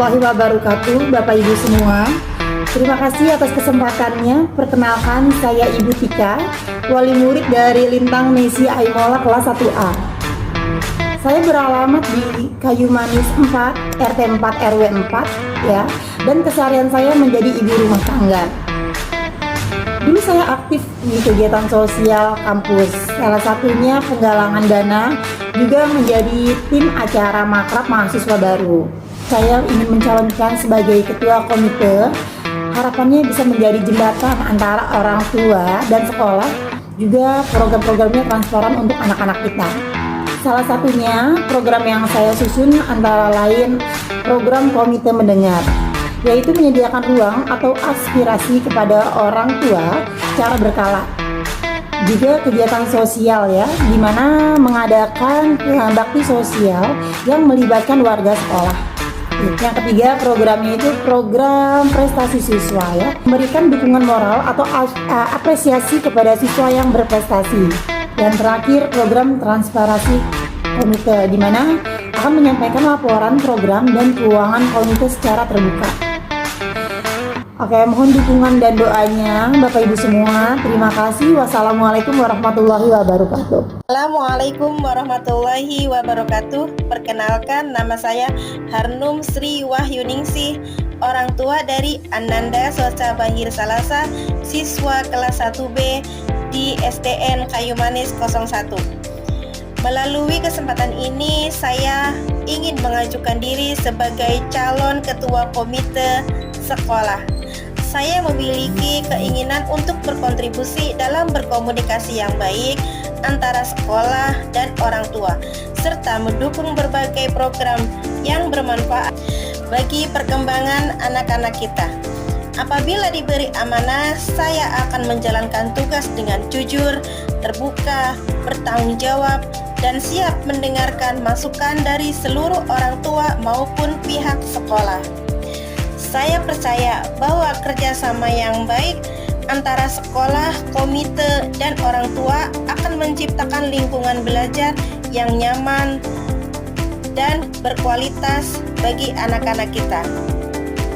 warahmatullahi wabarakatuh, Bapak Ibu semua. Terima kasih atas kesempatannya. Perkenalkan, saya Ibu Tika, wali murid dari Lintang Nesi Aimola kelas 1A. Saya beralamat di Kayu Manis 4, RT 4 RW 4 ya, dan keseharian saya menjadi ibu rumah tangga. Dulu saya aktif di kegiatan sosial kampus, salah satunya penggalangan dana, juga menjadi tim acara makrab mahasiswa baru. Saya ingin mencalonkan sebagai ketua komite, harapannya bisa menjadi jembatan antara orang tua dan sekolah, juga program-programnya transparan untuk anak-anak kita. Salah satunya program yang saya susun antara lain program komite mendengar, yaitu menyediakan ruang atau aspirasi kepada orang tua secara berkala. Juga kegiatan sosial ya, di mana mengadakan bakti sosial yang melibatkan warga sekolah. Yang ketiga, programnya itu program prestasi siswa ya, memberikan dukungan moral atau apresiasi kepada siswa yang berprestasi. Dan terakhir, program transparansi komite, di mana akan menyampaikan laporan program dan keuangan komite secara terbuka. Oke, mohon dukungan dan doanya Bapak Ibu semua. Terima kasih. Wassalamualaikum warahmatullahi wabarakatuh. Assalamualaikum warahmatullahi wabarakatuh. Perkenalkan, nama saya Harnum Sri Wahyuningsih, orang tua dari Ananda Soca Bahir Salasa, siswa kelas 1B di SDN Kayu Manis 01. Melalui kesempatan ini, saya ingin mengajukan diri sebagai calon ketua komite sekolah. Saya memiliki keinginan untuk berkontribusi dalam berkomunikasi yang baik antara sekolah dan orang tua, serta mendukung berbagai program yang bermanfaat bagi perkembangan anak-anak kita. Apabila diberi amanah, saya akan menjalankan tugas dengan jujur, terbuka, bertanggung jawab, dan siap mendengarkan masukan dari seluruh orang tua maupun pihak sekolah. Saya percaya bahwa kerjasama yang baik antara sekolah, komite, dan orang tua akan menciptakan lingkungan belajar yang nyaman dan berkualitas bagi anak-anak kita.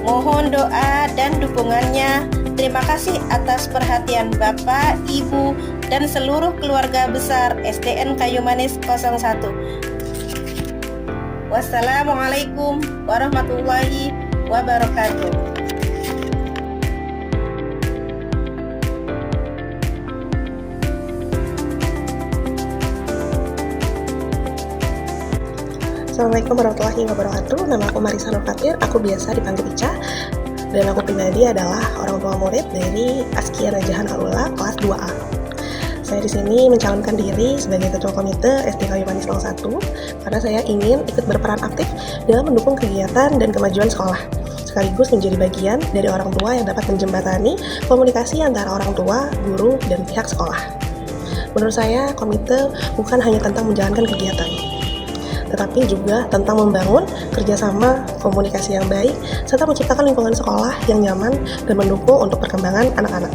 Mohon doa dan dukungannya. Terima kasih atas perhatian Bapak, Ibu, dan seluruh keluarga besar SDN Kayu Manis 01. Wassalamualaikum warahmatullahi wabarakatuh. Assalamualaikum warahmatullahi wabarakatuh. Nama aku Marisa Nur Fatir, aku biasa dipanggil Ica. Dan aku pribadi adalah orang tua murid dari Askia Najahan Alula kelas 2A. Saya di sini mencalonkan diri sebagai ketua komite SD Kayu Manis 01 karena saya ingin ikut berperan aktif dalam mendukung kegiatan dan kemajuan sekolah, sekaligus menjadi bagian dari orang tua yang dapat menjembatani komunikasi antara orang tua, guru, dan pihak sekolah. Menurut saya, komite bukan hanya tentang menjalankan kegiatan, tetapi juga tentang membangun kerjasama, komunikasi yang baik, serta menciptakan lingkungan sekolah yang nyaman dan mendukung untuk perkembangan anak-anak.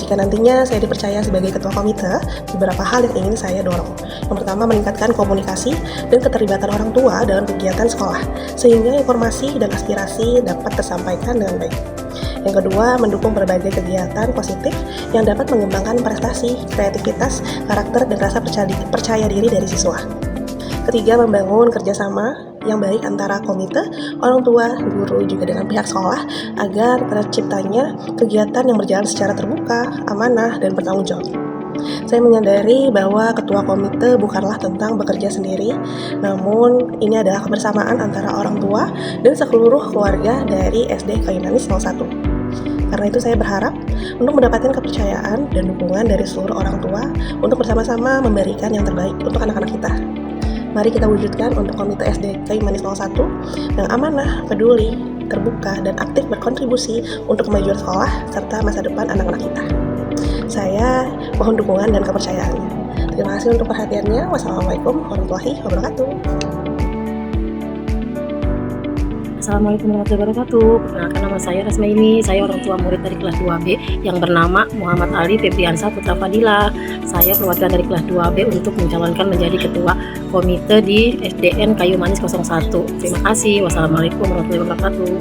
Jika nantinya saya dipercaya sebagai ketua komite, beberapa hal yang ingin saya dorong. Yang pertama, meningkatkan komunikasi dan keterlibatan orang tua dalam kegiatan sekolah, sehingga informasi dan aspirasi dapat tersampaikan dengan baik. Yang kedua, mendukung berbagai kegiatan positif yang dapat mengembangkan prestasi, kreativitas, karakter, dan rasa percaya diri dari siswa. Ketiga, membangun kerjasama yang baik antara komite, orang tua, guru, juga dengan pihak sekolah agar terciptanya kegiatan yang berjalan secara terbuka, amanah, dan bertanggung jawab. Saya menyadari bahwa ketua komite bukanlah tentang bekerja sendiri, namun ini adalah kebersamaan antara orang tua dan seluruh keluarga dari SD Kayu Manis 01. Karena itu saya berharap untuk mendapatkan kepercayaan dan dukungan dari seluruh orang tua untuk bersama-sama memberikan yang terbaik untuk anak-anak kita. Mari kita wujudkan untuk komite SD Kayu Manis 01 yang amanah, peduli, terbuka, dan aktif berkontribusi untuk kemajuan sekolah serta masa depan anak-anak kita. Saya mohon dukungan dan kepercayaannya. Terima kasih untuk perhatiannya. Wassalamualaikum warahmatullahi wabarakatuh. Assalamualaikum warahmatullahi wabarakatuh. Perkenalkan, nama saya Rasmaini. Saya orang tua murid dari kelas 2B yang bernama Muhammad Ali Febriansa Putra Fadila. Saya perwakilan dari kelas 2B untuk mencalonkan menjadi ketua komite di SDN Kayu Manis 01. Terima kasih. Wassalamualaikum warahmatullahi wabarakatuh.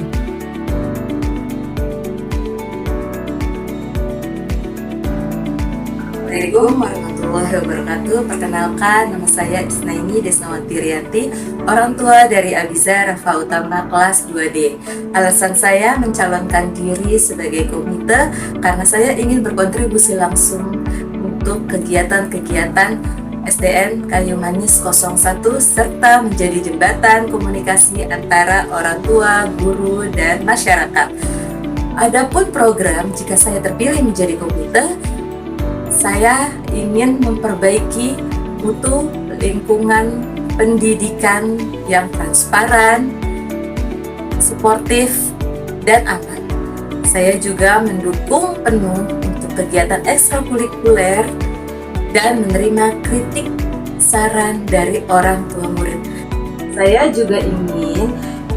Assalamualaikum warahmatullahi wabarakatuh. Perkenalkan, nama saya Isnaini Desnawati Rianti, orang tua dari Abiza Rafa Utama kelas 2D. Alasan saya mencalonkan diri sebagai komite karena saya ingin berkontribusi langsung untuk kegiatan-kegiatan SDN Kayu Manis 01 serta menjadi jembatan komunikasi antara orang tua, guru, dan masyarakat. Adapun program, jika saya terpilih menjadi komite, saya ingin memperbaiki mutu lingkungan pendidikan yang transparan, suportif, dan aman. Saya juga mendukung penuh untuk kegiatan ekstrakurikuler dan menerima kritik saran dari orang tua murid. Saya juga ingin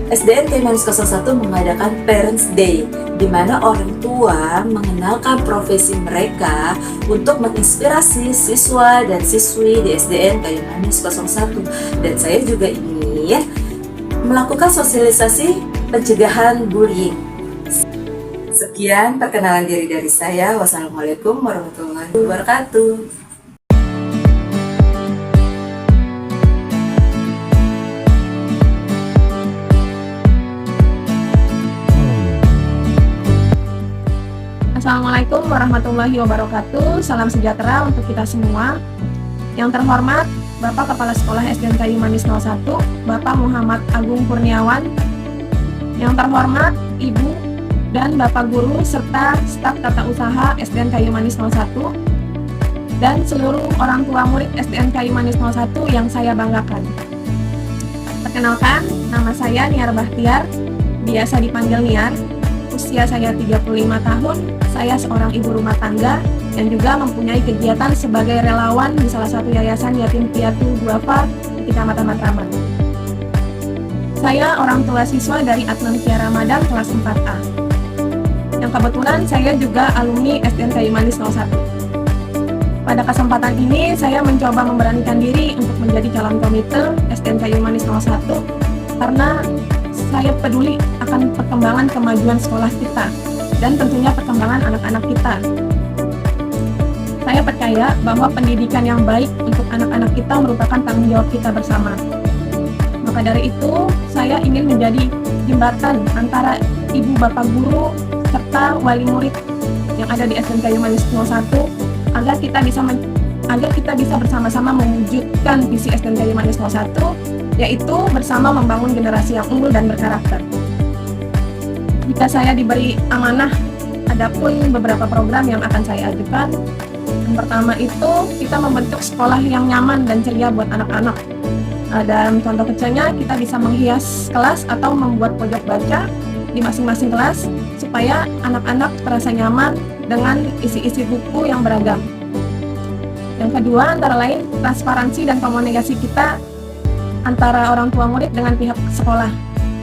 SDN Kayu Manis 01 mengadakan Parents Day, di mana orang tua mengenalkan profesi mereka untuk menginspirasi siswa dan siswi di SDN Kayu Manis 01. Dan saya juga ingin melakukan sosialisasi pencegahan bullying. Sekian perkenalan diri dari saya. Wassalamualaikum warahmatullahi wabarakatuh. Assalamualaikum warahmatullahi wabarakatuh. Salam sejahtera untuk kita semua. Yang terhormat Bapak Kepala Sekolah SDN Kayu Manis 01, Bapak Muhammad Agung Kurniawan. Yang terhormat Ibu dan Bapak Guru serta staf tata usaha SDN Kayu Manis 01 dan seluruh orang tua murid SDN Kayu Manis 01 yang saya banggakan. Perkenalkan, nama saya Niar Bahtiar, biasa dipanggil Niar. Usia saya 35 tahun, saya seorang ibu rumah tangga yang juga mempunyai kegiatan sebagai relawan di salah satu yayasan yatim piatu duafa di Kecamatan Matraman. Saya orang tua siswa dari Atnantia Ramadan kelas 4A. Yang kebetulan saya juga alumni SDN Kayu Manis 01. Pada kesempatan ini saya mencoba memberanikan diri untuk menjadi calon komite SDN Kayu Manis 01 karena saya peduli akan perkembangan kemajuan sekolah kita dan tentunya perkembangan anak-anak kita. Saya percaya bahwa pendidikan yang baik untuk anak-anak kita merupakan tanggung jawab kita bersama. Maka dari itu, saya ingin menjadi jembatan antara ibu bapak guru serta wali murid yang ada di SDN Kayu Manis 01 agar kita bisa bersama-sama mewujudkan visi SDN Kayu Manis 01, yaitu bersama membangun generasi yang unggul dan berkarakter. Jika saya diberi amanah, ada pun beberapa program yang akan saya ajukan. Yang pertama itu, kita membentuk sekolah yang nyaman dan ceria buat anak-anak. Dalam contoh kecilnya, kita bisa menghias kelas atau membuat pojok baca di masing-masing kelas, supaya anak-anak terasa nyaman dengan isi-isi buku yang beragam. Yang kedua, antara lain, transparansi dan komunikasi kita antara orang tua murid dengan pihak sekolah.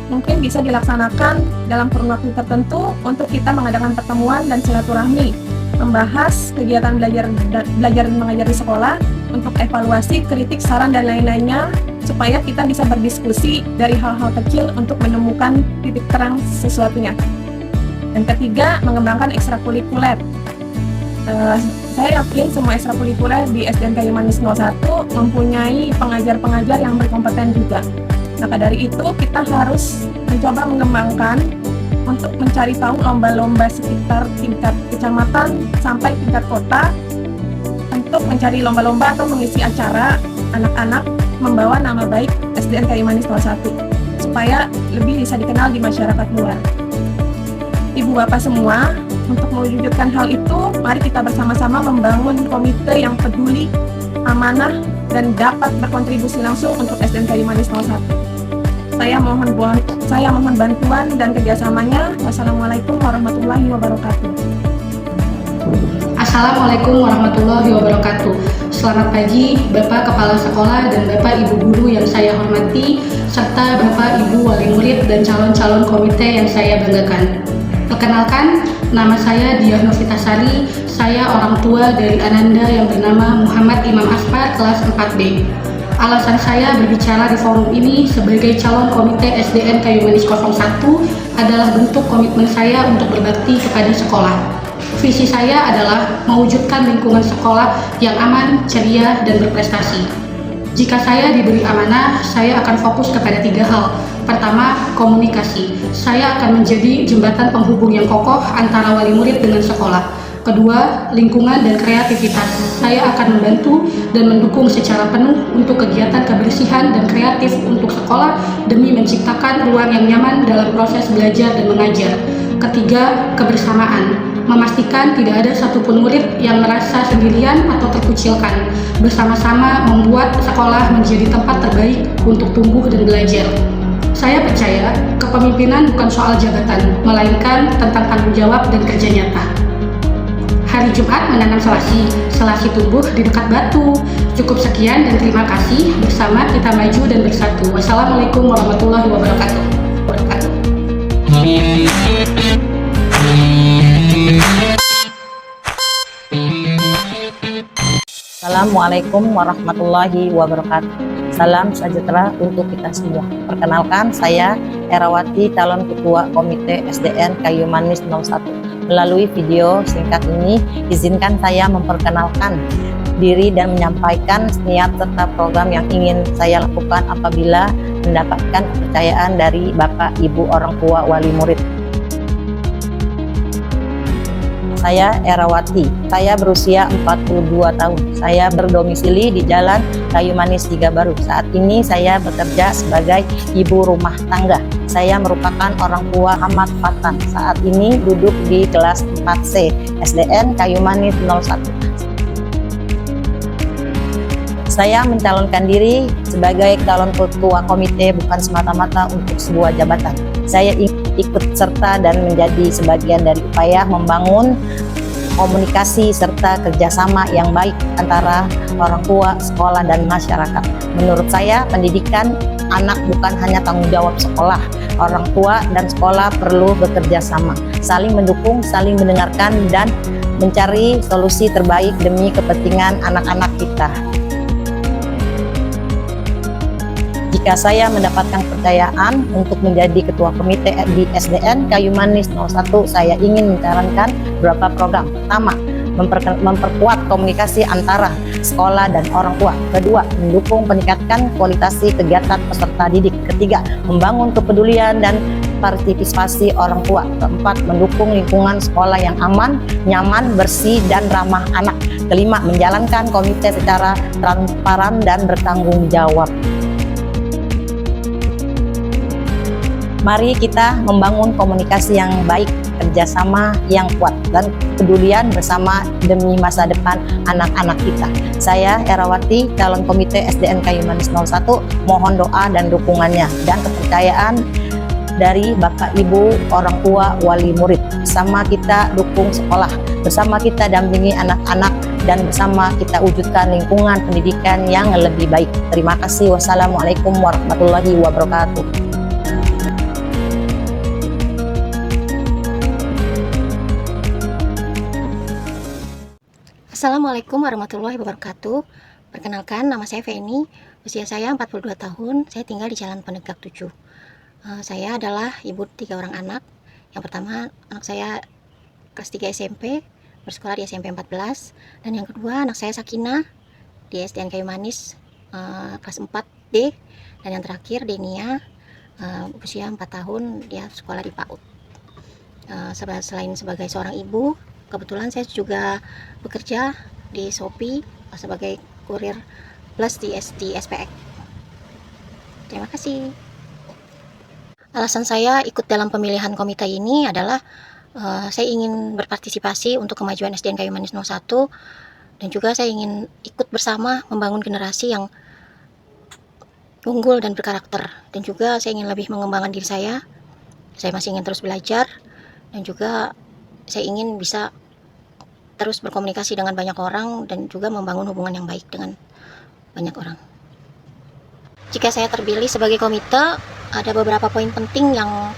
Mungkin bisa dilaksanakan dalam kurun waktu tertentu untuk kita mengadakan pertemuan dan silaturahmi, membahas kegiatan belajar dan mengajar di sekolah, untuk evaluasi, kritik, saran, dan lain-lainnya, supaya kita bisa berdiskusi dari hal-hal kecil untuk menemukan titik terang sesuatunya. Dan ketiga, mengembangkan ekstrakurikuler. Saya yakin semua ekstrakurikuler di SDN Kayu Manis 01 mempunyai pengajar-pengajar yang berkompeten juga. Maka dari itu kita harus mencoba mengembangkan untuk mencari tahu lomba-lomba sekitar tingkat kecamatan sampai tingkat kota, untuk mencari lomba-lomba atau mengisi acara anak-anak membawa nama baik SDN Kayu Manis 01 supaya lebih bisa dikenal di masyarakat luar. Ibu bapak semua, untuk mewujudkan hal itu, mari kita bersama-sama membangun komite yang peduli, amanah, dan dapat berkontribusi langsung untuk SDN Kayu Manis 01. Saya mohon bantuan dan kerjasamanya. Wassalamualaikum warahmatullahi wabarakatuh. Assalamualaikum warahmatullahi wabarakatuh. Selamat pagi Bapak Kepala Sekolah dan Bapak Ibu Guru yang saya hormati, serta Bapak Ibu Wali Murid dan calon-calon komite yang saya banggakan. Perkenalkan, nama saya Diah Novitasari, saya orang tua dari Ananda yang bernama Muhammad Imam Aspar kelas 4B. Alasan saya berbicara di forum ini sebagai calon komite SDN Kayu Manis 01 adalah bentuk komitmen saya untuk berbakti kepada sekolah. Visi saya adalah mewujudkan lingkungan sekolah yang aman, ceria, dan berprestasi. Jika saya diberi amanah, saya akan fokus kepada 3 hal. Pertama, komunikasi. Saya akan menjadi jembatan penghubung yang kokoh antara wali murid dengan sekolah. Kedua, lingkungan dan kreativitas. Saya akan membantu dan mendukung secara penuh untuk kegiatan kebersihan dan kreatif untuk sekolah demi menciptakan ruang yang nyaman dalam proses belajar dan mengajar. Ketiga, kebersamaan. Memastikan tidak ada satupun murid yang merasa sendirian atau terkucilkan. Bersama-sama membuat sekolah menjadi tempat terbaik untuk tumbuh dan belajar. Saya percaya kepemimpinan bukan soal jabatan, melainkan tentang tanggung jawab dan kerja nyata. Hari Jumat menanam selasi, selasi tumbuh di dekat batu. Cukup sekian dan terima kasih. Bersama kita maju dan bersatu. Wassalamualaikum warahmatullahi wabarakatuh. Assalamualaikum warahmatullahi wabarakatuh. Salam sejahtera untuk kita semua. Perkenalkan, saya Erawati, calon ketua komite SDN Kayu Manis 01. Melalui video singkat ini, izinkan saya memperkenalkan diri dan menyampaikan niat serta program yang ingin saya lakukan apabila mendapatkan kepercayaan dari Bapak Ibu orang tua wali murid. Saya Erawati, saya berusia 42 tahun. Saya berdomisili di Jalan Kayu Manis 3 Baru. Saat ini saya bekerja sebagai ibu rumah tangga. Saya merupakan orang tua Ahmad Fatan. Saat ini duduk di kelas 4C SDN Kayu Manis 01. Saya mencalonkan diri sebagai calon ketua komite bukan semata-mata untuk sebuah jabatan. Saya ikut serta dan menjadi sebagian dari upaya membangun komunikasi serta kerjasama yang baik antara orang tua, sekolah, dan masyarakat. Menurut saya, pendidikan anak bukan hanya tanggung jawab sekolah. Orang tua dan sekolah perlu bekerja sama, saling mendukung, saling mendengarkan, dan mencari solusi terbaik demi kepentingan anak-anak kita. Jika saya mendapatkan kepercayaan untuk menjadi ketua komite di SDN Kayu Manis 01, saya ingin menjalankan beberapa program. Pertama, memperkuat komunikasi antara sekolah dan orang tua. Kedua, mendukung peningkatan kualitas kegiatan peserta didik. Ketiga, membangun kepedulian dan partisipasi orang tua. Keempat, mendukung lingkungan sekolah yang aman, nyaman, bersih, dan ramah anak. Kelima, menjalankan komite secara transparan dan bertanggung jawab. Mari kita membangun komunikasi yang baik, kerjasama yang kuat, dan kepedulian bersama demi masa depan anak-anak kita. Saya Erawati, calon komite SDN Kayu Manis 01, mohon doa dan dukungannya dan kepercayaan dari Bapak Ibu orang tua wali murid. Bersama kita dukung sekolah, bersama kita dampingi anak-anak, dan bersama kita wujudkan lingkungan pendidikan yang lebih baik. Terima kasih. Wassalamualaikum warahmatullahi wabarakatuh. Assalamualaikum warahmatullahi wabarakatuh. Perkenalkan, nama saya Feni, usia saya 42 tahun, saya tinggal di Jalan Penegak 7. Saya adalah ibu 3 orang anak. Yang pertama, anak saya kelas 3 SMP, bersekolah di SMP 14. Dan yang kedua, anak saya Sakinah di SDN Kayu Manis kelas 4D. Dan yang terakhir, Denia, usia 4 tahun, dia sekolah di PAUD. Selain sebagai seorang ibu, kebetulan saya juga bekerja di Shopee sebagai kurir plus di SPX. Terima kasih. Alasan saya ikut dalam pemilihan komite ini adalah saya ingin berpartisipasi untuk kemajuan SDN Kayu Manis 01, dan juga saya ingin ikut bersama membangun generasi yang unggul dan berkarakter, dan juga saya ingin lebih mengembangkan diri saya. Saya masih ingin terus belajar, dan juga saya ingin bisa terus berkomunikasi dengan banyak orang dan juga membangun hubungan yang baik dengan banyak orang. Jika saya terpilih sebagai komite, ada beberapa poin penting yang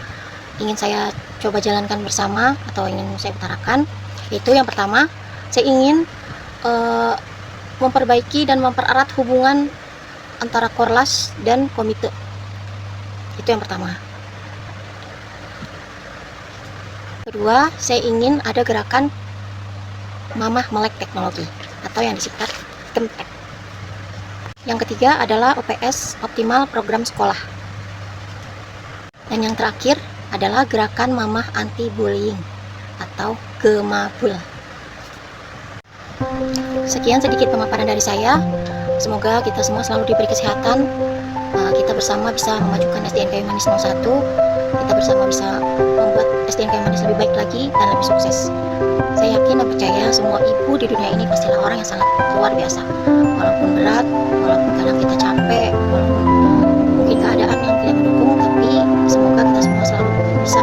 ingin saya coba jalankan bersama atau ingin saya utarakan. Yaitu yang pertama, saya ingin memperbaiki dan mempererat hubungan antara Korlas dan komite. Itu yang pertama. Kedua, saya ingin ada gerakan Mamah Melek Teknologi atau yang disingkat Kemtek. Yang ketiga adalah OPS, optimal program sekolah. Dan yang terakhir adalah gerakan Mamah Anti Bullying atau Gemabul. Sekian sedikit pemaparan dari saya. Semoga kita semua selalu diberi kesehatan. Kita bersama bisa memajukan SDN Kayu Manis 01. Kita bersama bisa membuat SDN Kayu Manis lebih baik lagi dan lebih sukses. Saya yakin dan percaya semua ibu di dunia ini pastilah orang yang sangat luar biasa. Walaupun berat, walaupun kadang kita capek, walaupun mungkin keadaan yang tidak mendukung, tapi semoga kita semua selalu bisa